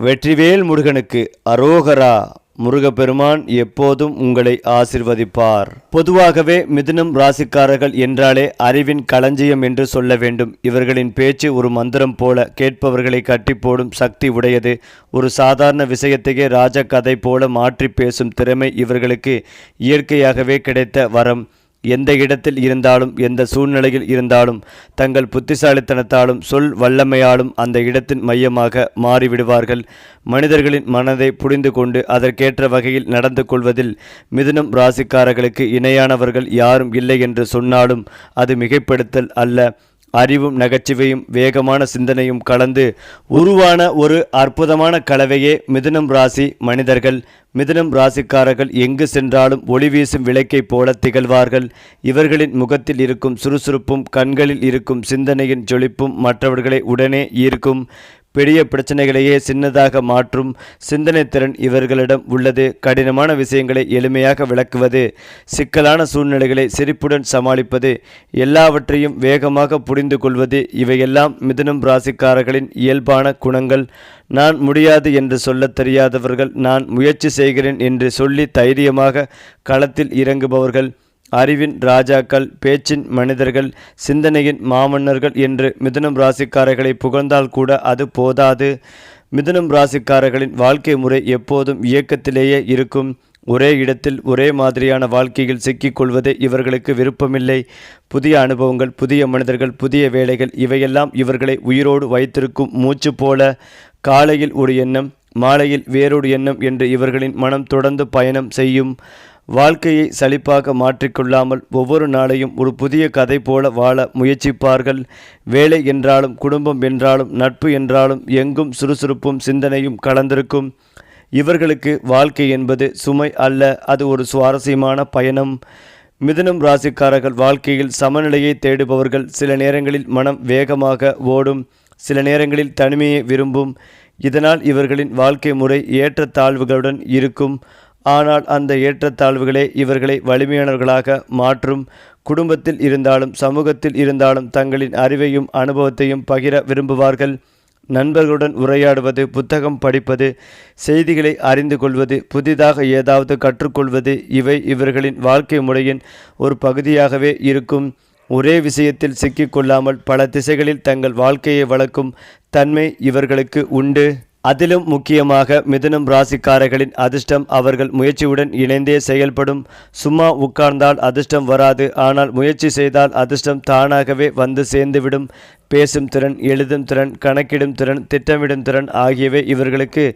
வெற்றிவேல் முருகனுக்கு அரோகரா. முருகப்பெருமான் எப்போதும் உங்களை ஆசிர்வதிப்பார். பொதுவாகவே மிதுனம் ராசிக்காரர்கள் என்றாலே அறிவின் களஞ்சியம் என்று சொல்ல வேண்டும். இவர்களின் பேச்சு ஒரு மந்திரம் போல கேட்பவர்களை கட்டி போடும் சக்தி உடையது. ஒரு சாதாரண விஷயத்தையே ராஜ கதை போல மாற்றி பேசும் திறமை இவர்களுக்கு இயற்கையாகவே கிடைத்த வரம். எந்த இடத்தில் இருந்தாலும் எந்த சூழ்நிலையில் இருந்தாலும் தங்கள் புத்திசாலித்தனத்தாலும் சொல் வல்லமையாலும் அந்த இடத்தின் மையமாக மாறிவிடுவார்கள். மனிதர்களின் மனதை புரிந்து கொண்டு அதற்கேற்ற வகையில் நடந்து கொள்வதில் மிதுனம் ராசிக்காரர்களுக்கு இணையானவர்கள் யாரும் இல்லை என்று சொன்னாலும் அது மிகைப்படுத்தல் அல்ல. அறிவும் நகைச்சுவையும் வேகமான சிந்தனையும் கலந்து உருவான ஒரு அற்புதமான கலவையே மிதுனம் ராசி மனிதர்கள். மிதுனம் ராசிக்காரர்கள் எங்கு சென்றாலும் ஒளி வீசும் விளக்கை போல திகழ்வார்கள். இவர்களின் முகத்தில் இருக்கும் சுறுசுறுப்பும் கண்களில் இருக்கும் சிந்தனையின் ஜொலிப்பும் மற்றவர்களை உடனே ஈர்க்கும். பெரிய பிரச்சனைகளையே சின்னதாக மாற்றும் சிந்தனை திறன் இவர்களிடம் உள்ளது. கடினமான விஷயங்களை எளிமையாக விளக்குவது, சிக்கலான சூழ்நிலைகளை சிரிப்புடன் சமாளிப்பது, எல்லாவற்றையும் வேகமாக புரிந்து கொள்வது இவையெல்லாம் மிதுனம் ராசிக்காரர்களின் இயல்பான குணங்கள். நான் முடியாது என்று சொல்ல தெரியாதவர்கள், நான் முயற்சி செய்கிறேன் என்று சொல்லி தைரியமாக களத்தில் இறங்குபவர்கள். அறிவின் ராஜாக்கள், பேச்சின் மனிதர்கள், சிந்தனையின் மாமன்னர்கள் என்று மிதுனம் ராசிக்காரர்களை புகழ்ந்தால் கூட அது போதாது. மிதுனம் ராசிக்காரர்களின் வாழ்க்கை முறை எப்போதும் இயக்கத்திலேயே இருக்கும். ஒரே இடத்தில் ஒரே மாதிரியான வாழ்க்கையில் சிக்கிக்கொள்வதே இவர்களுக்கு விருப்பமில்லை. புதிய அனுபவங்கள், புதிய மனிதர்கள், புதிய வேலைகள் இவையெல்லாம் இவர்களை உயிரோடு வைத்திருக்கும் மூச்சு போல. காலையில் ஒரு எண்ணம், மாலையில் வேறொரு எண்ணம் என்று இவர்களின் மனம் தொடர்ந்து பயணம் செய்யும். வாழ்க்கையை சலிப்பாக மாற்றிக்கொள்ளாமல் ஒவ்வொரு நாளையும் ஒரு புதிய கதை போல வாழ முயற்சிப்பார்கள். வேலை என்றாலும் குடும்பம் என்றாலும் நட்பு என்றாலும் எங்கும் சுறுசுறுப்பும் சிந்தனையும் கலந்திருக்கும். இவர்களுக்கு வாழ்க்கை என்பது சுமை அல்ல, அது ஒரு சுவாரஸ்யமான பயணம். மிதுனம் ராசிக்காரர்கள் வாழ்க்கையில் சமநிலையை தேடுபவர்கள். சில நேரங்களில் மனம் வேகமாக ஓடும், சில நேரங்களில் தனிமையை விரும்பும். இதனால் இவர்களின் வாழ்க்கை முறை ஏற்றத்தாழ்வுகளுடன் இருக்கும். ஆனால் அந்த ஏற்றத்தாழ்வுகளே இவர்களை வலிமையானவர்களாக மாற்றும். குடும்பத்தில் இருந்தாலும் சமூகத்தில் இருந்தாலும் தங்களின் அறிவையும் அனுபவத்தையும் பகிர விரும்புவார்கள். நண்பர்களுடன் உரையாடுவது, புத்தகம் படிப்பது, செய்திகளை அறிந்து கொள்வது, புதிதாக ஏதாவது கற்றுக்கொள்வது இவை இவர்களின் வாழ்க்கை முறையின் ஒரு பகுதியாகவே இருக்கும். ஒரே விஷயத்தில் சிக்கிக்கொள்ளாமல் பல திசைகளில் தங்கள் வாழ்க்கையை வளர்க்கும் தன்மை இவர்களுக்கு உண்டு. அதிலும் முக்கியமாக மிதுனம் ராசிக்காரர்களின் அதிர்ஷ்டம் அவர்கள் முயற்சியுடன் இணைந்தே செயல்படும். சும்மா உட்கார்ந்தால் அதிர்ஷ்டம் வராது, ஆனால் முயற்சி செய்தால் அதிர்ஷ்டம் தானாகவே வந்து சேர்ந்துவிடும். பேசும் திறன், எழுதும் திறன், கணக்கிடும் திறன், திட்டமிடும் திறன் ஆகியவை இவர்களுக்கு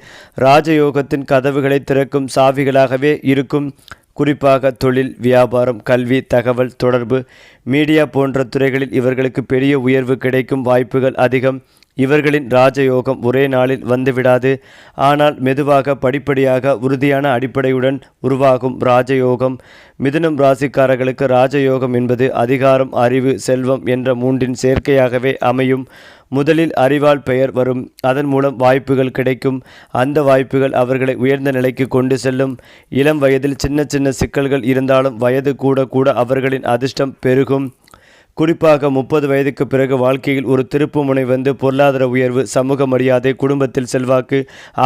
ராஜயோகத்தின் கதவுகளை திறக்கும் சாவிகளாகவே இருக்கும். குறிப்பாக தொழில், வியாபாரம், கல்வி, தகவல் தொடர்பு, மீடியா போன்ற துறைகளில் இவர்களுக்கு பெரிய உயர்வு கிடைக்கும் வாய்ப்புகள் அதிகம். இவர்களின் ராஜயோகம் ஒரே நாளில் வந்துவிடாது, ஆனால் மெதுவாக படிப்படியாக உறுதியான அடிப்படையுடன் உருவாகும் ராஜயோகம். மிதுனம் ராசிக்காரர்களுக்கு ராஜயோகம் என்பது அதிகாரம், அறிவு, செல்வம் என்ற மூன்றின் சேர்க்கையாகவே அமையும். முதலில் அறிவால் பெயர் வரும், அதன் மூலம் வாய்ப்புகள் கிடைக்கும். அந்த வாய்ப்புகள் அவர்களை உயர்ந்த நிலைக்கு கொண்டு செல்லும். இளம் வயதில் சின்ன சின்ன சிக்கல்கள் இருந்தாலும் வயது கூட கூட அவர்களின் அதிர்ஷ்டம் பெருகும். குறிப்பாக 30 வயதுக்கு பிறகு வாழ்க்கையில் ஒரு திருப்பு முனை வந்து பொருளாதார உயர்வு, சமூக மரியாதை, குடும்பத்தில் செல்வாக்கு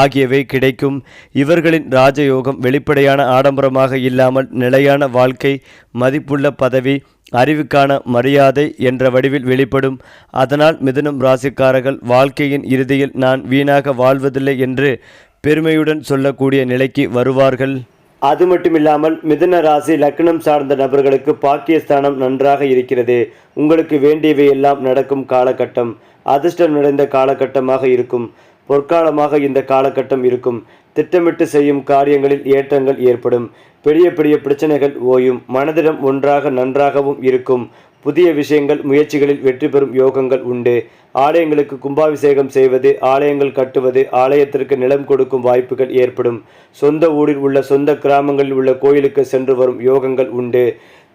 ஆகியவை கிடைக்கும். இவர்களின் ராஜயோகம் வெளிப்படையான ஆடம்பரமாக இல்லாமல் நிலையான வாழ்க்கை, மதிப்புள்ள பதவி, அறிவுக்கான மரியாதை என்ற வடிவில் வெளிப்படும். அதனால் மிதுனம் ராசிக்காரர்கள் வாழ்க்கையின் இறுதியில் நான் வீணாக வாழ்வதில்லை என்று பெருமையுடன் சொல்லக்கூடிய நிலைக்கு வருவார்கள். அது மட்டுமில்லாமல் மிதுன ராசி லக்னம் சார்ந்த நபர்களுக்கு பாக்கியஸ்தானம் நன்றாக இருக்கிறது. உங்களுக்கு வேண்டியவை எல்லாம் நடக்கும் காலகட்டம், அதிர்ஷ்டம் நிறைந்த காலகட்டமாக இருக்கும். பொற்காலமாக இந்த காலகட்டம் இருக்கும். திட்டமிட்டு செய்யும் காரியங்களில் ஏற்றங்கள் ஏற்படும். பெரிய பெரிய பிரச்சனைகள் ஓயும். மனதிடம் ஒன்றாக நன்றாகவும் இருக்கும். புதிய விஷயங்கள், முயற்சிகளில் வெற்றி பெறும் யோகங்கள் உண்டு. ஆலயங்களுக்கு கும்பாபிஷேகம் செய்வது, ஆலயங்கள் கட்டுவது, ஆலயத்திற்கு நிலம் கொடுக்கும் வாய்ப்புகள் ஏற்படும். சொந்த ஊரில் உள்ள சொந்த கிராமங்களில் உள்ள கோயிலுக்கு சென்று வரும் யோகங்கள் உண்டு.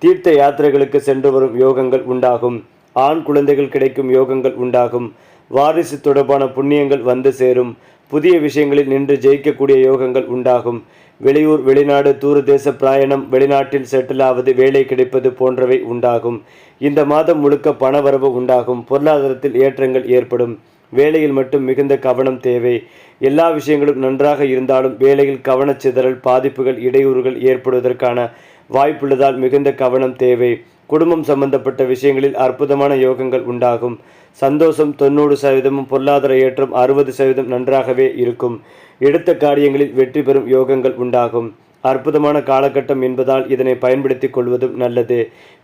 தீர்த்த யாத்திரைகளுக்கு சென்று வரும் யோகங்கள் உண்டாகும். ஆண் குழந்தைகள் கிடைக்கும் யோகங்கள் உண்டாகும். வாரிசு தொடர்பான புண்ணியங்கள் வந்து சேரும். புதிய விஷயங்களில் நின்று ஜெயிக்கக்கூடிய யோகங்கள் உண்டாகும். வெளியூர், வெளிநாடு, தூரதேச பிரயாணம், வெளிநாட்டில் செட்டில் ஆவது, வேலை கிடைப்பது போன்றவை உண்டாகும். இந்த மாதம் முழுக்க பணவரவு உண்டாகும். பொருளாதாரத்தில் ஏற்றங்கள் ஏற்படும். வேலையில் மட்டும் மிகுந்த கவனம் தேவை. எல்லா விஷயங்களும் நன்றாக இருந்தாலும் வேலையில் கவனச்சிதறல், பாதிப்புகள், இடையூறுகள் ஏற்படுவதற்கான வாய்ப்புள்ளதால் மிகுந்த கவனம் தேவை. குடும்பம் சம்பந்தப்பட்ட விஷயங்களில் அற்புதமான யோகங்கள் உண்டாகும். சந்தோஷம் 90%, பொருளாதார ஏற்றம் 60% நன்றாகவே இருக்கும். எடுத்த காரியங்களில் வெற்றி பெறும் யோகங்கள் உண்டாகும். அற்புதமான காலகட்டம் என்பதால் இதனை பயன்படுத்திக் கொள்வதும் நல்லது.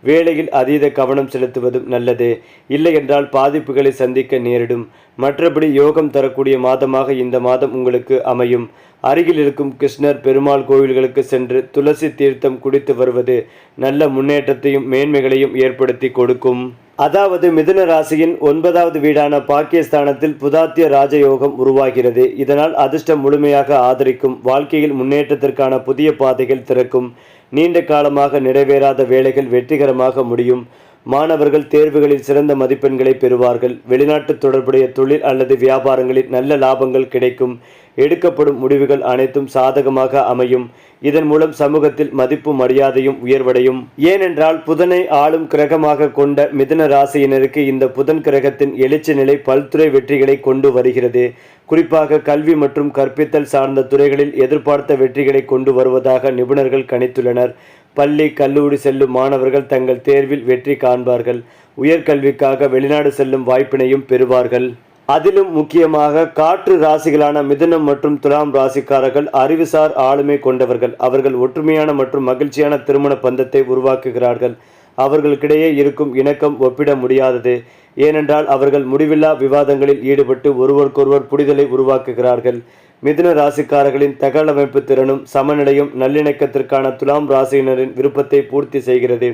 வேலையில் அதீத கவனம் செலுத்துவதும் நல்லது. இல்லை என்றால் பாதிப்புகளை சந்திக்க நேரிடும். மற்றபடி யோகம் தரக்கூடிய மாதமாக இந்த மாதம் உங்களுக்கு அமையும். அருகில் இருக்கும் கிருஷ்ணர் பெருமாள் கோவில்களுக்கு சென்று துளசி தீர்த்தம் குடித்து வருவது நல்ல முன்னேற்றத்தையும் மேன்மைகளையும் ஏற்படுத்தி கொடுக்கும். அதாவது மிதுன ராசியின் 9வது வீடான பாக்கியஸ்தானத்தில் புதாத்திய ராஜயோகம் உருவாகிறது. இதனால் அதிர்ஷ்டம் முழுமையாக ஆதரிக்கும். வாழ்க்கையில் முன்னேற்றத்திற்கான புதிய பாதைகள் திறக்கும். நீண்ட காலமாக நிறைவேறாத வேலைகள் வெற்றிகரமாக முடியும். மாணவர்கள் தேர்வுகளில் சிறந்த மதிப்பெண்களை பெறுவார்கள். வெளிநாட்டு தொடர்புடைய தொழில் அல்லது வியாபாரங்களில் நல்ல லாபங்கள் கிடைக்கும். எடுக்கப்படும் முடிவுகள் அனைத்தும் சாதகமாக அமையும். இதன் மூலம் சமூகத்தில் மதிப்பு மரியாதையும் உயர்வடையும். ஏனென்றால் புதனை ஆளும் கிரகமாக கொண்ட மிதுன ராசியினருக்கு இந்த புதன் கிரகத்தின் எழுச்சி நிலை பல்துறை வெற்றிகளை கொண்டு வருகிறது. குறிப்பாக கல்வி மற்றும் கற்பித்தல் சார்ந்த துறைகளில் எதிர்பார்த்த வெற்றிகளை கொண்டு வருவதாக நிபுணர்கள் கணித்துள்ளனர். பள்ளி, கல்லூரி செல்லும் மாணவர்கள் தங்கள் தேர்வில் வெற்றி காண்பார்கள். உயர்கல்விக்காக வெளிநாடு செல்லும் வாய்ப்பினையும் பெறுவார்கள். அதிலும் முக்கியமாக காற்று ராசிகளான மிதுனம் மற்றும் துலாம் ராசிக்காரர்கள் அறிவுசார் ஆளுமை கொண்டவர்கள். அவர்கள் ஒற்றுமையான மற்றும் மகிழ்ச்சியான திருமண பந்தத்தை உருவாக்குகிறார்கள். அவர்களுக்கிடையே இருக்கும் இணக்கம் ஒப்பிட முடியாதது. ஏனென்றால் அவர்கள் முடிவில்லா விவாதங்களில் ஈடுபட்டு ஒருவருக்கொருவர் புரிதலை உருவாக்குகிறார்கள். மிதுன ராசிக்காரர்களின் தகவலமைப்பு திறனும் சமநிலையும் நல்லிணக்கத்திற்கான துலாம் ராசியினரின் விருப்பத்தை பூர்த்தி செய்கிறது.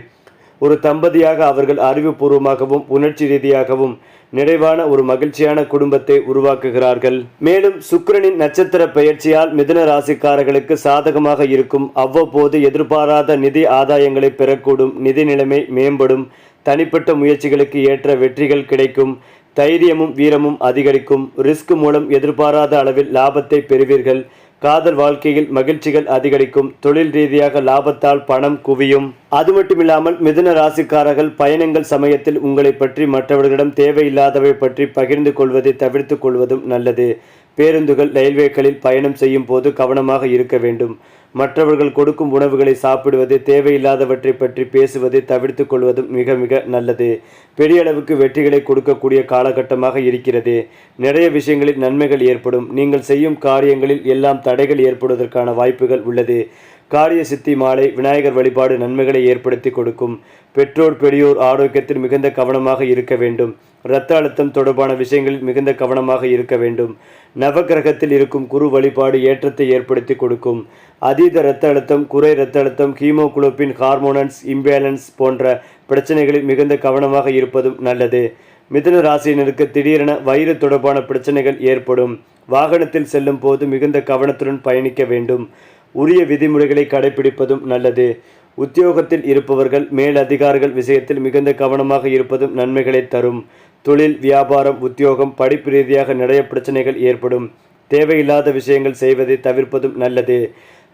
ஒரு தம்பதியாக அவர்கள் அறிவுபூர்வமாகவும் உணர்ச்சி ரீதியாகவும் நிறைவான ஒரு மகிழ்ச்சியான குடும்பத்தை உருவாக்குகிறார்கள். மேலும் சுக்கிரனின் நட்சத்திர பெயர்ச்சியால் மிதுன ராசிக்காரர்களுக்கு சாதகமாக இருக்கும். அவ்வப்போது எதிர்பாராத நிதி ஆதாயங்களை பெறக்கூடும். நிதி நிலைமை மேம்படும். தனிப்பட்ட முயற்சிகளுக்கு ஏற்ற வெற்றிகள் கிடைக்கும். தைரியமும் வீரமும் அதிகரிக்கும். ரிஸ்க் மூலம் எதிர்பாராத அளவில் லாபத்தை பெறுவீர்கள். காதல் வாழ்க்கையில் மகிழ்ச்சிகள் அதிகரிக்கும். தொழில் ரீதியாக லாபத்தால் பணம் குவியும். அது மட்டுமில்லாமல் மிதுன ராசிக்காரர்கள் பயணங்கள் சமயத்தில் உங்களை பற்றி மற்றவர்களிடம் தேவையில்லாதவை பற்றி பகிர்ந்து கொள்வதை தவிர்த்து கொள்வதும் நல்லது. பேருந்துகள், ரயில்வேக்களில் பயணம் செய்யும் போது கவனமாக இருக்க வேண்டும். மற்றவர்கள் கொடுக்கும் உணவுகளை சாப்பிடுவது, தேவையில்லாதவற்றை பற்றி பேசுவதை தவிர்த்து கொள்வதும் மிக மிக நல்லது. பெரிய அளவுக்கு வெற்றிகளை கொடுக்கக்கூடிய காலகட்டமாக இருக்கிறது. நிறைய விஷயங்களில் நன்மைகள் ஏற்படும். நீங்கள் செய்யும் காரியங்களில் எல்லாம் தடைகள் ஏற்படுவதற்கான வாய்ப்புகள் உள்ளது. காரிய சித்தி மாலை விநாயகர் வழிபாடு நன்மைகளை ஏற்படுத்தி கொடுக்கும். பெற்றோர் பெரியோர் ஆரோக்கியத்தில் மிகுந்த கவனமாக இருக்க வேண்டும். இரத்த அழுத்தம் தொடர்பான விஷயங்களில் மிகுந்த கவனமாக இருக்க வேண்டும். நவகிரகத்தில் இருக்கும் குரு வழிபாடு ஏற்றத்தை ஏற்படுத்தி கொடுக்கும். அதீத இரத்த அழுத்தம், குறை இரத்த அழுத்தம், ஹீமோகுளோபின், ஹார்மோனன்ஸ் இம்பேலன்ஸ் போன்ற பிரச்சனைகளில் மிகுந்த கவனமாக இருப்பதும் நல்லது. மிதுன ராசியினருக்கு திடீரென வயிறு தொடர்பான பிரச்சனைகள் ஏற்படும். வாகனத்தில் செல்லும் போது மிகுந்த கவனத்துடன் பயணிக்க வேண்டும். உரிய விதிமுறைகளை கடைபிடிப்பதும் நல்லது. உத்தியோகத்தில் இருப்பவர்கள் மேல் அதிகாரிகள் விஷயத்தில் மிகுந்த கவனமாக இருப்பதும் நன்மைகளை தரும். தொழில், வியாபாரம், உத்தியோகம், படிப்பு ரீதியாக நிறைய பிரச்சனைகள் ஏற்படும். தேவையில்லாத விஷயங்கள் செய்வதை தவிர்ப்பதும் நல்லது.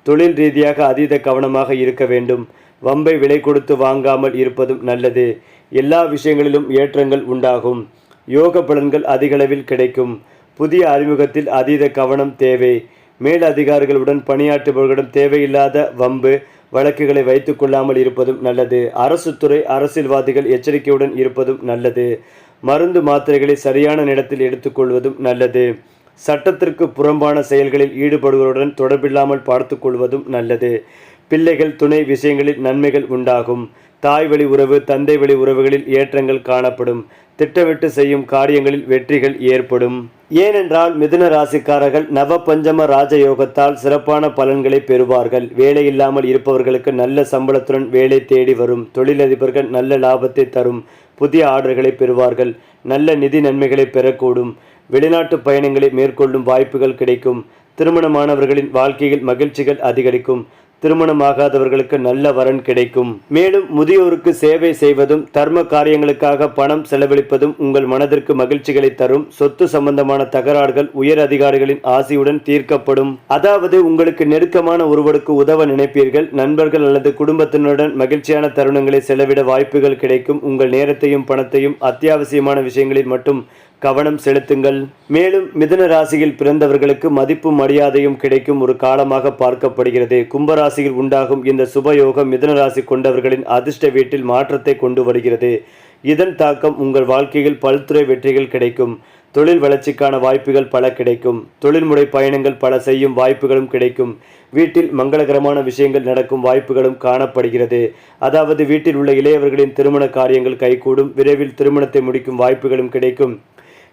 தொழில் ரீதியாக அதீத கவனமாக இருக்க வேண்டும். வம்பை விலை கொடுத்து வாங்காமல் இருப்பதும் நல்லது. எல்லா விஷயங்களிலும் ஏற்றங்கள் உண்டாகும். யோக பலன்கள் அதிகளவில் கிடைக்கும். புதிய அறிமுகத்தில் அதீத கவனம் தேவை. மேல் அதிகாரிகளுடன் பணியாற்றுபவர்களிடம் தேவையில்லாத வம்பு வழக்குகளை வைத்துக் கொள்ளாமல் இருப்பதும் நல்லது. அரசு துறை, அரசியல்வாதிகள் எச்சரிக்கையுடன் இருப்பதும் நல்லது. மருந்து மாத்திரைகளை சரியான நேரத்தில் எடுத்துக்கொள்வதும் நல்லது. சட்டத்திற்கு புறம்பான செயல்களில் ஈடுபடுவதுடன் தொடர்பில்லாமல் பார்த்து கொள்வதும் நல்லது. பிள்ளைகள், துணை விஷயங்களில் நன்மைகள் உண்டாகும். தாய் வழி உறவு, தந்தை வழி உறவுகளில் ஏற்றங்கள் காணப்படும். திட்டமிட்டு செய்யும் காரியங்களில் வெற்றிகள் ஏற்படும். ஏனென்றால் மிதுன ராசிக்காரர்கள் நவபஞ்சம ராஜயோகத்தால் சிறப்பான பலன்களை பெறுவார்கள். வேலை இல்லாமல் இருப்பவர்களுக்கு நல்ல சம்பளத்துடன் வேலை தேடி வரும். தொழிலதிபர்கள் நல்ல லாபத்தை தரும். புதிய ஆர்டர்களை பெறுவார்கள். நல்ல நிதி நன்மைகளை பெறக்கூடும். வெளிநாட்டு பயணங்களை மேற்கொள்ளும் வாய்ப்புகள் கிடைக்கும். திருமணமானவர்களின் வாழ்க்கையில் மகிழ்ச்சிகள் அதிகரிக்கும். திருமணமாகாதவர்களுக்கு நல்ல வரன் கிடைக்கும். மேலும் முதியோருக்கு சேவை செய்வதும் தர்ம காரியங்களுக்காக பணம் செலவழிப்பதும் உங்கள் மனதிற்கு மகிழ்ச்சிகளை தரும். சொத்து சம்பந்தமான தகராறுகள் உயர் அதிகாரிகளின் ஆசியுடன் தீர்க்கப்படும். அதாவது உங்களுக்கு நெருக்கமான ஒருவருக்கு உதவ நினைப்பீர்கள். நண்பர்கள் அல்லது குடும்பத்தினருடன் மகிழ்ச்சியான தருணங்களை செலவிட வாய்ப்புகள் கிடைக்கும். உங்கள் நேரத்தையும் பணத்தையும் அத்தியாவசியமான விஷயங்களில் மட்டும் கவனம் செலுத்துங்கள். மேலும் மிதுன ராசியில் பிறந்தவர்களுக்கு மதிப்பும் மரியாதையும் கிடைக்கும் ஒரு காலமாக பார்க்கப்படுகிறது. கும்பராசியில் உண்டாகும் இந்த சுபயோகம் மிதுன ராசி கொண்டவர்களின் அதிர்ஷ்ட வீட்டில் மாற்றத்தை கொண்டு வருகிறது. இதன் தாக்கம் உங்கள் வாழ்க்கையில் பல்துறை வெற்றிகள் கிடைக்கும். தொழில் வளர்ச்சிக்கான வாய்ப்புகள் பல கிடைக்கும். தொழில்முறை பயணங்கள் பல செய்யும் வாய்ப்புகளும் கிடைக்கும். வீட்டில் மங்களகரமான விஷயங்கள் நடக்கும் வாய்ப்புகளும் காணப்படுகிறது. அதாவது வீட்டில் உள்ள இளையவர்களின் திருமண காரியங்கள் கைகூடும். விரைவில் திருமணத்தை முடிக்கும் வாய்ப்புகளும் கிடைக்கும்.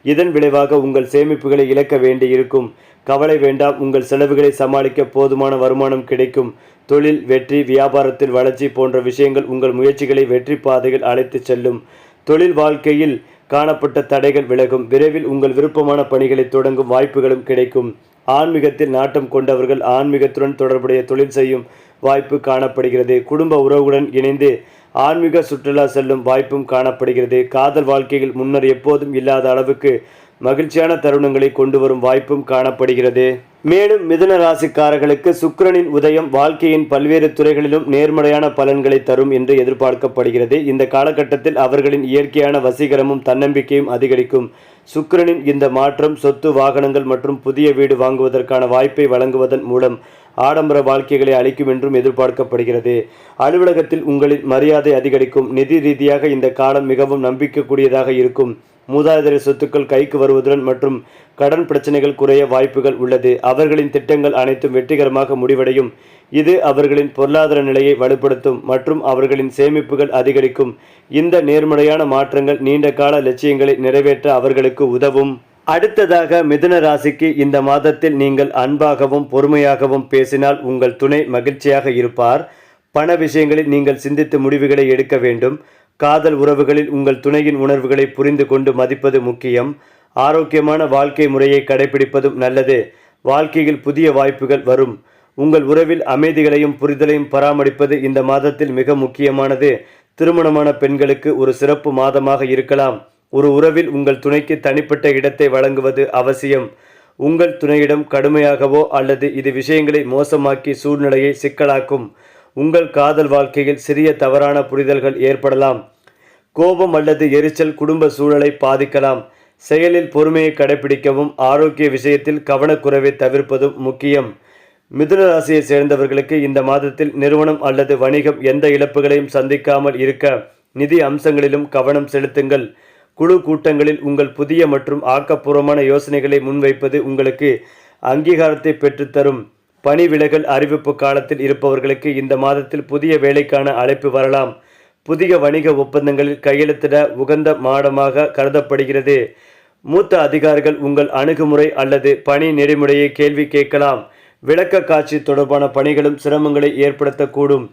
இதன் விளைவாக உங்கள் சேமிப்புகளை இழக்க வேண்டி இருக்கும். கவலை வேண்டாம், உங்கள் செலவுகளை சமாளிக்க போதுமான வருமானம் கிடைக்கும். தொழில் வெற்றி, வியாபாரத்தில் வளர்ச்சி போன்ற விஷயங்கள் உங்கள் முயற்சிகளை வெற்றி பாதையில் அழைத்து செல்லும். தொழில் வாழ்க்கையில் காணப்பட்ட தடைகள் விலகும். விரைவில் உங்கள் விருப்பமான பணிகளை தொடங்கும் வாய்ப்புகளும் கிடைக்கும். ஆன்மீகத்தில் நாட்டம் கொண்டவர்கள் ஆன்மீகத்துடன் தொடர்புடைய தொழில் செய்யும் வாய்ப்பு காணப்படுகிறது. குடும்ப உறவுடன் இணைந்து ஆன்மீக சுற்றுலா செல்லும் வாய்ப்பும் காணப்படுகிறது. காதல் வாழ்க்கையில் முன்னர் எப்போதும் இல்லாத அளவுக்கு மகிழ்ச்சியான தருணங்களை கொண்டு வரும் வாய்ப்பும் காணப்படுகிறது. மேலும் மிதுன ராசிக்காரர்களுக்கு சுக்கிரனின் உதயம் வாழ்க்கையின் பல்வேறு துறைகளிலும் நேர்மறையான பலன்களை தரும் என்று எதிர்பார்க்கப்படுகிறது. இந்த காலகட்டத்தில் அவர்களின் இயற்கையான வசீகரமும் தன்னம்பிக்கையும் அதிகரிக்கும். சுக்கிரனின் இந்த மாற்றம் சொத்து, வாகனங்கள் மற்றும் புதிய வீடு வாங்குவதற்கான வாய்ப்பை வழங்குவதன் மூலம் ஆடம்பர வாழ்க்கைகளை அளிக்கும் என்றும் எதிர்பார்க்கப்படுகிறது. அலுவலகத்தில் உங்களின் மரியாதை அதிகரிக்கும். நிதி ரீதியாக இந்த காலம் மிகவும் நம்பிக்கைக்குரியதாக இருக்கும். மூதாதையர் சொத்துக்கள் கைக்கு வருவதுடன் மற்றும் கடன் பிரச்சனைகள் குறைய வாய்ப்புகள் உள்ளது. அவர்களின் திட்டங்கள் அனைத்தும் வெற்றிகரமாக முடிவடையும். இது அவர்களின் பொருளாதார நிலையை வலுப்படுத்தும் மற்றும் அவர்களின் சேமிப்புகள் அதிகரிக்கும். இந்த நேர்மறையான மாற்றங்கள் நீண்ட கால லட்சியங்களை நிறைவேற்ற அவர்களுக்கு உதவும். அடுத்ததாக மிதுன ராசிக்கு இந்த மாதத்தில் நீங்கள் அன்பாகவும் பொறுமையாகவும் பேசினால் உங்கள் துணை மகிழ்ச்சியாக இருப்பார். பண விஷயங்களில் நீங்கள் சிந்தித்து முடிவுகளை எடுக்க வேண்டும். காதல் உறவுகளில் உங்கள் துணையின் உணர்வுகளை புரிந்து கொண்டு மதிப்பது முக்கியம். ஆரோக்கியமான வாழ்க்கை முறையை கடைபிடிப்பதும் நல்லது. வாழ்க்கையில் புதிய வாய்ப்புகள் வரும். உங்கள் உறவில் அமைதிகளையும் புரிதலையும் பராமரிப்பது இந்த மாதத்தில் மிக முக்கியமானது. திருமணமான பெண்களுக்கு ஒரு சிறப்பு மாதமாக இருக்கலாம். ஒரு உறவில் உங்கள் துணைக்கு தனிப்பட்ட இடத்தை வழங்குவது அவசியம். உங்கள் துணையிடம் கடுமையாகவோ அல்லது இது விஷயங்களை மோசமாக்கி சூழ்நிலையை சிக்கலாக்கும். உங்கள் காதல் வாழ்க்கையில் சிறிய தவறான புரிதல்கள் ஏற்படலாம். கோபம் அல்லது எரிச்சல் குடும்ப சூழலை பாதிக்கலாம். செயலில் பொறுமையை கடைபிடிக்கவும் ஆரோக்கிய விஷயத்தில் கவனக்குறைவை தவிர்ப்பதும் முக்கியம். மிதுன ராசியை சேர்ந்தவர்களுக்கு இந்த மாதத்தில் நிறுவனம் அல்லது வணிகம் எந்த இழப்புகளையும் சந்திக்காமல் இருக்க நிதி அம்சங்களிலும் கவனம் செலுத்துங்கள். குழு கூட்டங்களில் உங்கள் புதிய மற்றும் ஆக்கப்பூர்வமான யோசனைகளை முன்வைப்பது உங்களுக்கு அங்கீகாரத்தை பெற்றுத்தரும். பணி விலகல் அறிவிப்பு காலத்தில் இருப்பவர்களுக்கு இந்த மாதத்தில் புதிய வேலைக்கான அழைப்பு வரலாம். புதிய வணிக ஒப்பந்தங்களில் கையெழுத்திட உகந்த மாதமாக கருதப்படுகிறது. மூத்த அதிகாரிகள் உங்கள் அணுகுமுறை அல்லது பணி நெறிமுறையை கேள்வி கேட்கலாம். விளக்க காட்சி தொடர்பான பணிகளும் சிரமங்களை ஏற்படுத்தக்கூடும்.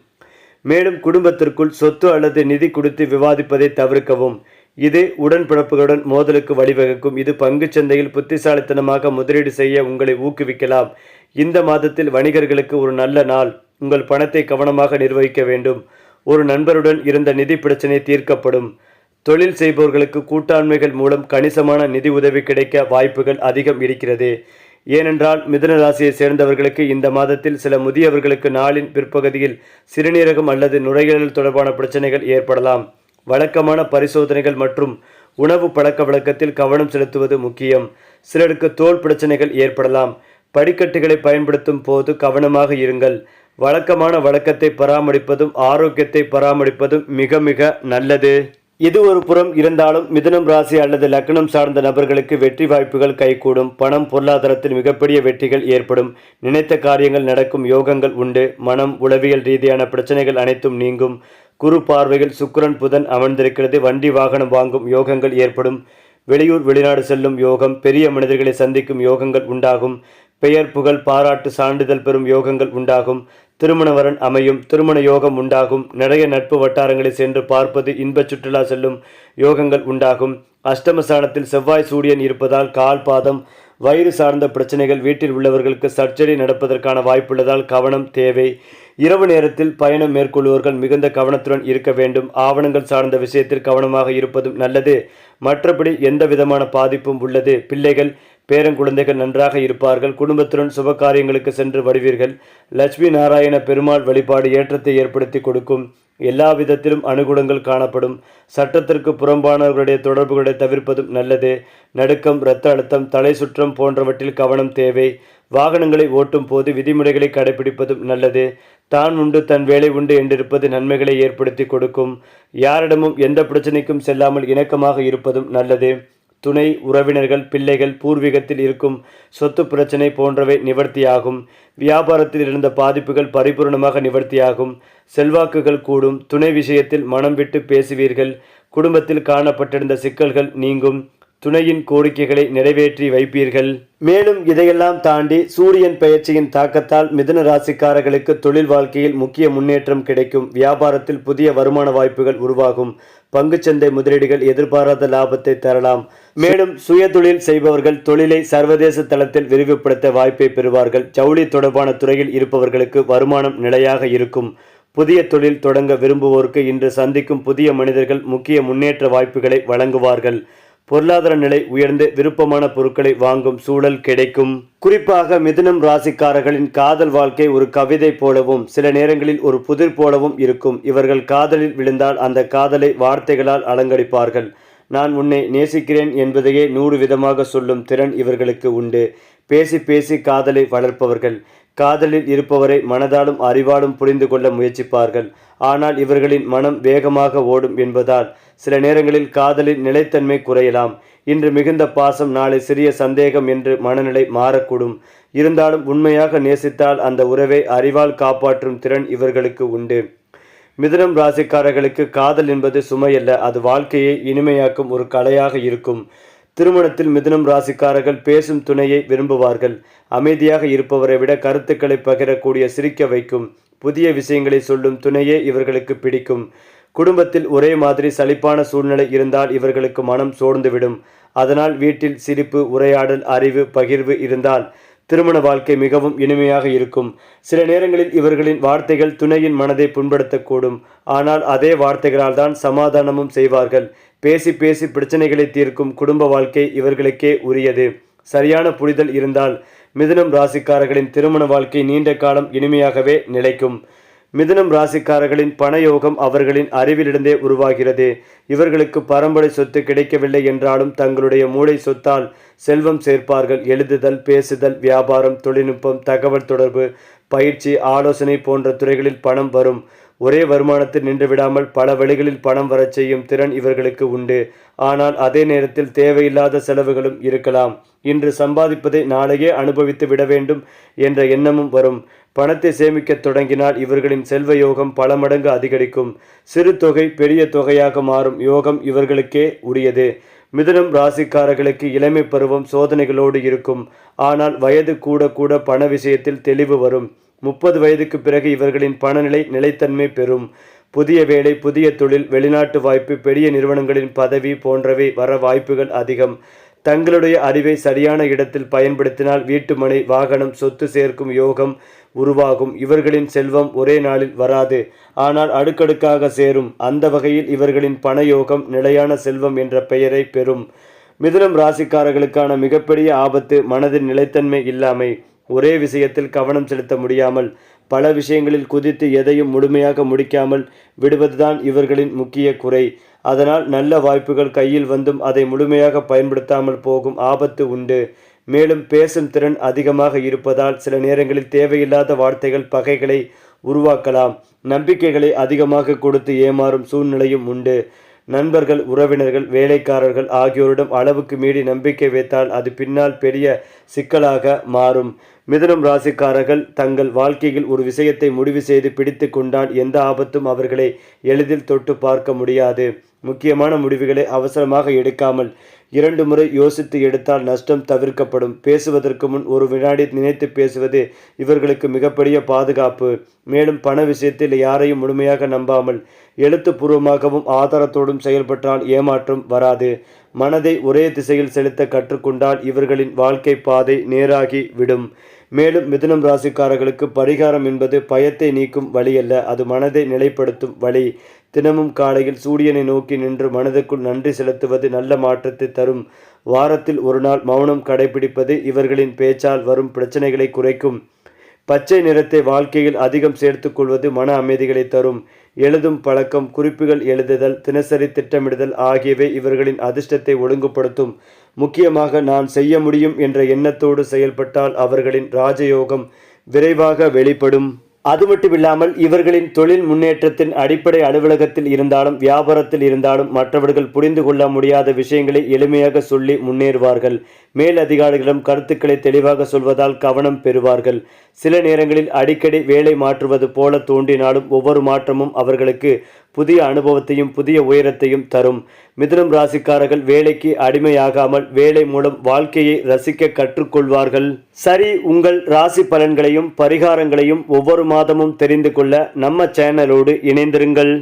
மேலும் குடும்பத்திற்குள் சொத்து அல்லது நிதி குறித்து விவாதிப்பதை தவிர்க்கவும். இது உடன்பிறப்புகளுடன் மோதலுக்கு வழிவகுக்கும். இது பங்குச் சந்தையில் புத்திசாலித்தனமாக முதலீடு செய்ய உங்களை ஊக்குவிக்கலாம். இந்த மாதத்தில் வணிகர்களுக்கு ஒரு நல்ல நாள். உங்கள் பணத்தை கவனமாக நிர்வகிக்க வேண்டும். ஒரு நண்பருடன் இருந்த நிதி பிரச்சனை தீர்க்கப்படும். தொழில் செய்பவர்களுக்கு கூட்டாண்மைகள் மூலம் கணிசமான நிதி உதவி கிடைக்க வாய்ப்புகள் அதிகம் இருக்கிறது. ஏனென்றால் மிதுன ராசியை சேர்ந்தவர்களுக்கு இந்த மாதத்தில் சில முதியவர்களுக்கு நாளின் பிற்பகுதியில் சிறுநீரகம் அல்லது நுரையீரல் தொடர்பான பிரச்சனைகள் ஏற்படலாம். வழக்கமான பரிசோதனைகள் மற்றும் உணவு பழக்க வழக்கத்தில் கவனம் செலுத்துவது முக்கியம். சிலருக்கு தோல் பிரச்சனைகள் ஏற்படலாம். படிக்கட்டுகளை பயன்படுத்தும் போது கவனமாக இருங்கள். வழக்கமான வழக்கத்தை பராமரிப்பதும் ஆரோக்கியத்தை பராமரிப்பதும் மிக மிக நல்லது. இது ஒரு புறம் இருந்தாலும் மிதுனம் ராசி அல்லது லக்னம் சார்ந்த நபர்களுக்கு வெற்றி வாய்ப்புகள் கைகூடும். பணம், பொருளாதாரத்தில் மிகப்பெரிய வெற்றிகள் ஏற்படும். நினைத்த காரியங்கள் நடக்கும் யோகங்கள் உண்டு. மனம், உளவியல் ரீதியான பிரச்சனைகள் அனைத்தும் நீங்கும். குரு பார்வையில் சுக்கிரன், புதன் அமர்ந்திருக்கிறது. வண்டி வாகனம் வாங்கும் யோகங்கள் ஏற்படும். வெளியூர் வெளிநாடு செல்லும் யோகம், பெரிய மனிதர்களை சந்திக்கும் யோகங்கள் உண்டாகும். பெயர், புகழ், பாராட்டு, சான்றிதழ் பெறும் யோகங்கள் உண்டாகும். திருமண வரன் அமையும். திருமண யோகம் உண்டாகும். நிறைய நட்பு வட்டாரங்களை சென்று பார்ப்பது, இன்ப சுற்றுலா செல்லும் யோகங்கள் உண்டாகும். அஷ்டமஸ்தானத்தில் செவ்வாய், சூரியன் இருப்பதால் கால், பாதம், வயிறு சார்ந்த பிரச்சனைகள், வீட்டில் உள்ளவர்களுக்கு சர்ஜரி நடப்பதற்கான வாய்ப்புள்ளதால் கவனம் தேவை. இரவு நேரத்தில் பயணம் மேற்கொள்வோர்கள் மிகுந்த கவனத்துடன் இருக்க வேண்டும். ஆவணங்கள் சார்ந்த விஷயத்தில் கவனமாக இருப்பதும் நல்லது. மற்றபடி எந்த விதமான பாதிப்பும் உள்ளது. பிள்ளைகள், பேரங்குழந்தைகள் நன்றாக இருப்பார்கள். குடும்பத்துடன் சுப காரியங்களுக்கு சென்று வருவீர்கள். லட்சுமி நாராயண பெருமாள் வழிபாடு ஏற்றத்தை ஏற்படுத்தி கொடுக்கும். எல்லா விதத்திலும் அனுகூலங்கள் காணப்படும். சட்டத்திற்கு புறம்பானவர்களுடைய தொடர்புகளை தவிர்ப்பதும் நல்லது. நடுக்கம், இரத்த அழுத்தம், தலை சுற்றம் போன்றவற்றில் கவனம் தேவை. வாகனங்களை ஓட்டும் போது விதிமுறைகளை கடைபிடிப்பதும் நல்லது. தான் உண்டு தன் வேலை உண்டு என்றிருப்பது நன்மைகளை ஏற்படுத்தி கொடுக்கும். யாரிடமும் எந்த பிரச்சனைக்கும் செல்லாமல் இணக்கமாக இருப்பதும் நல்லது. துணை, உறவினர்கள், பிள்ளைகள், பூர்வீகத்தில் இருக்கும் சொத்து பிரச்சனை போன்றவை நிவர்த்தியாகும். வியாபாரத்தில் இருந்த பாதிப்புகள் பரிபூர்ணமாக நிவர்த்தியாகும். செல்வாக்குகள் கூடும். துணை விஷயத்தில் மனம் விட்டு பேசுவீர்கள். குடும்பத்தில் காணப்பட்டிருந்த சிக்கல்கள் நீங்கும். துணையின் கோரிக்கைகளை நிறைவேற்றி வைப்பீர்கள். மேலும் இதையெல்லாம் தாண்டி சூரியன் பெயர்ச்சியின் தாக்கத்தால் மிதுன ராசிக்காரர்களுக்கு தொழில் வாழ்க்கையில் முக்கிய முன்னேற்றம் கிடைக்கும். வியாபாரத்தில் புதிய வருமான வாய்ப்புகள் உருவாகும். பங்குச்சந்தை முதலீடுகள் எதிர்பாராத லாபத்தை தரலாம். மேலும் சுய தொழில் செய்பவர்கள் தொழிலை சர்வதேச தளத்தில் விரிவுபடுத்த வாய்ப்பை பெறுவார்கள். ஜவுளி தொடர்பான துறையில் இருப்பவர்களுக்கு வருமானம் நிலையாக இருக்கும். புதிய தொழில் தொடங்க விரும்புவோருக்கு இன்று சந்திக்கும் புதிய மனிதர்கள் முக்கிய முன்னேற்ற வாய்ப்புகளை வழங்குவார்கள். பொருளாதார நிலை உயர்ந்து விருப்பமான பொருட்களை வாங்கும் சூழல் கிடைக்கும். குறிப்பாக மிதுனம் ராசிக்காரர்களின் காதல் வாழ்க்கை ஒரு கவிதை போலவும் சில நேரங்களில் ஒரு புதிர் போலவும் இருக்கும். இவர்கள் காதலில் விழுந்தால் அந்த காதலை வார்த்தைகளால் அலங்கரிப்பார்கள். நான் உன்னை நேசிக்கிறேன் என்பதையே 100 விதமாக சொல்லும் திறன் இவர்களுக்கு உண்டு. பேசி பேசி காதலை வளர்ப்பவர்கள். காதலில் இருப்பவரை மனதாலும் அறிவாலும் புரிந்து கொள்ள முயற்சிப்பார்கள். ஆனால் இவர்களின் மனம் வேகமாக ஓடும் என்பதால் சில நேரங்களில் காதலின் நிலைத்தன்மை குறையலாம். இன்று மிகுந்த பாசம், நாளை சிறிய சந்தேகம் என்று மனநிலை மாறக்கூடும். இருந்தாலும் உண்மையாக நேசித்தால் அந்த உறவை அறிவால் காப்பாற்றும் திறன் இவர்களுக்கு உண்டு. மிதுனம் ராசிக்காரர்களுக்கு காதல் என்பது சுமையல்ல, அது வாழ்க்கையை இனிமையாக்கும் ஒரு கலையாக இருக்கும். திருமணத்தில் மிதுனம் ராசிக்காரர்கள் பேசும் துணையை விரும்புவார்கள். அமைதியாக இருப்பவரை விட கருத்துக்களை பகிரக்கூடிய, சிரிக்க வைக்கும், புதிய விஷயங்களை சொல்லும் துணையே இவர்களுக்கு பிடிக்கும். குடும்பத்தில் ஒரே மாதிரி சலிப்பான சூழ்நிலை இருந்தால் இவர்களுக்கு மனம் சோர்ந்துவிடும். அதனால் வீட்டில் சிரிப்பு, உரையாடல், அறிவு பகிர்வு இருந்தால் திருமண வாழ்க்கை மிகவும் இனிமையாக இருக்கும். சில நேரங்களில் இவர்களின் வார்த்தைகள் துணையின் மனதை புண்படுத்தக்கூடும். ஆனால் அதே வார்த்தைகளால் தான் சமாதானமும் செய்வார்கள். பேசி பேசி பிரச்சனைகளை தீர்க்கும் குடும்ப வாழ்க்கை இவர்களுக்கே உரியது. சரியான புரிதல் இருந்தால் மிதுனம் ராசிக்காரர்களின் திருமண வாழ்க்கை நீண்ட காலம் இனிமையாகவே நிலைக்கும். மிதுனம் ராசிக்காரர்களின் பணயோகம் அவர்களின் அறிவிலிருந்தே உருவாகிறது. இவர்களுக்கு பரம்பரை சொத்து கிடைக்கவில்லை என்றாலும் தங்களுடைய மூளை சொத்தால் செல்வம் சேர்ப்பார்கள். எழுதுதல், பேசுதல், வியாபாரம், தொழில்நுட்பம், தகவல் தொடர்பு, பயிற்சி, ஆலோசனை போன்ற துறைகளில் பணம் வரும். ஒரே வருமானத்தில் நின்று விடாமல் பல வழிகளில் பணம் வரச் செய்யும் திறன் இவர்களுக்கு உண்டு. ஆனால் அதே நேரத்தில் தேவையில்லாத செலவுகளும் இருக்கலாம். இன்று சம்பாதிப்பதை நாளையே அனுபவித்து விட வேண்டும் என்ற எண்ணமும் வரும். பணத்தை சேமிக்க தொடங்கினால் இவர்களின் செல்வ யோகம் பல மடங்கு அதிகரிக்கும். சிறு தொகை பெரிய தொகையாக மாறும் யோகம் இவர்களுக்கே உரியது. மிதுனம் ராசிக்காரர்களுக்கு இளமை பருவம் சோதனைகளோடு இருக்கும். ஆனால் வயது கூட கூட பண விஷயத்தில் தெளிவு வரும். 30 வயதுக்கு பிறகு இவர்களின் பணநிலை நிலைத்தன்மை பெறும். புதிய வேலை, புதிய தொழில், வெளிநாட்டு வாய்ப்பு, பெரிய நிறுவனங்களின் பதவி போன்றவை வர வாய்ப்புகள் அதிகம். தங்களுடைய அறிவை சரியான இடத்தில் பயன்படுத்தினால் வீட்டு மனை, வாகனம், சொத்து சேர்க்கும் யோகம் உருவாகும். இவர்களின் செல்வம் ஒரே நாளில் வராது, ஆனால் அடுக்கடுக்காக சேரும். அந்த வகையில் இவர்களின் பணயோகம் நிலையான செல்வம் என்ற பெயரை பெறும். மிதுனம் ராசிக்காரர்களுக்கான மிகப்பெரிய ஆபத்து மனதின் நிலைத்தன்மை இல்லாமை. ஒரே விஷயத்தில் கவனம் செலுத்த முடியாமல் பல விஷயங்களில் குதித்து எதையும் முழுமையாக முடிக்காமல் விடுவதுதான் இவர்களின் முக்கிய குறை. அதனால் நல்ல வாய்ப்புகள் கையில் வந்தும் அதை முழுமையாக பயன்படுத்தாமல் போகும் ஆபத்து உண்டு. மேலும் பேசும் திறன் அதிகமாக இருப்பதால் சில நேரங்களில் தேவையில்லாத வார்த்தைகள் பகைகளை உருவாக்கலாம். நம்பிக்கைகளை அதிகமாக கொடுத்து ஏமாறும் சூழ்நிலையும் உண்டு. நண்பர்கள், உறவினர்கள், வேலைக்காரர்கள் ஆகியோரிடம் அளவுக்கு மீறி நம்பிக்கை வைத்தால் அது பின்னால் பெரிய சிக்கலாக மாறும். மிதுனம் ராசிக்காரர்கள் தங்கள் வாழ்க்கையில் ஒரு விஷயத்தை முடிவு செய்து பிடித்து கொண்டால் எந்த ஆபத்தும் அவர்களை எளிதில் தொட்டு பார்க்க முடியாது. முக்கியமான முடிவுகளை அவசரமாக எடுக்காமல் 2 முறை யோசித்து எடுத்தால் நஷ்டம் தவிர்க்கப்படும். பேசுவதற்கு முன் ஒரு வினாடி நினைத்து பேசுவது இவர்களுக்கு மிகப்பெரிய பாதுகாப்பு. மேலும் பண விஷயத்தில் யாரையும் முழுமையாக நம்பாமல் எழுத்துப்பூர்வமாகவும் ஆதாரத்தோடும் செயல்பட்டால் ஏமாற்றம் வராது. மனதை ஒரே திசையில் செலுத்த கற்றுக்கொண்டால் இவர்களின் வாழ்க்கை பாதை நேராகி விடும். மேலும் மிதுனம் ராசிக்காரர்களுக்கு பரிகாரம் என்பது பயத்தை நீக்கும் வழியல்ல, அது மனதை நிலைப்படுத்தும் வழி. தினமும் காலையில் சூரியனை நோக்கி நின்று மனதுக்குள் நன்றி செலுத்துவது நல்ல மாற்றத்தை தரும். வாரத்தில் ஒரு நாள் மௌனம் கடைபிடிப்பது இவர்களின் பேச்சால் வரும் பிரச்சனைகளை குறைக்கும். பச்சை நிறத்தை வாழ்க்கையில் அதிகம் சேர்த்து கொள்வது மன அமைதிகளை தரும். எழுதும் பழக்கம், குறிப்புகள் எழுதுதல், தினசரி திட்டமிடுதல் ஆகியவை இவர்களின் அதிர்ஷ்டத்தை ஒழுங்குபடுத்தும். முக்கியமாக நான் செய்ய முடியும் என்ற எண்ணத்தோடு செயல்பட்டால் அவர்களின் ராஜயோகம் விரைவாக வெளிப்படும். அது மட்டுமில்லாமல் இவர்களின் தொழில் முன்னேற்றத்தின் அடிப்படை அலுவலகத்தில் இருந்தாலும் வியாபாரத்தில் இருந்தாலும் மற்றவர்கள் புரிந்து கொள்ள முடியாத விஷயங்களை எளிமையாக சொல்லி முன்னேறுவார்கள். மேல் அதிகாரிகளிடம் கருத்துக்களை தெளிவாக சொல்வதால் கவனம் பெறுவார்கள். சில நேரங்களில் அடிக்கடி வேலை மாற்றுவது போல தோன்றினாலும் ஒவ்வொரு மாற்றமும் அவர்களுக்கு புதிய அனுபவத்தையும் புதிய உயரத்தையும் தரும். மிதுனம் ராசிக்காரர்கள் வேலைக்கு அடிமையாகாமல் வேலை மூலம் வாழ்க்கையை ரசிக்க கற்றுக்கொள்வார்கள். சரி, உங்கள் ராசி பலன்களையும் பரிகாரங்களையும் ஒவ்வொரு மாதமும் தெரிந்து கொள்ள நம்ம சேனலோடு இணைந்திருங்கள்.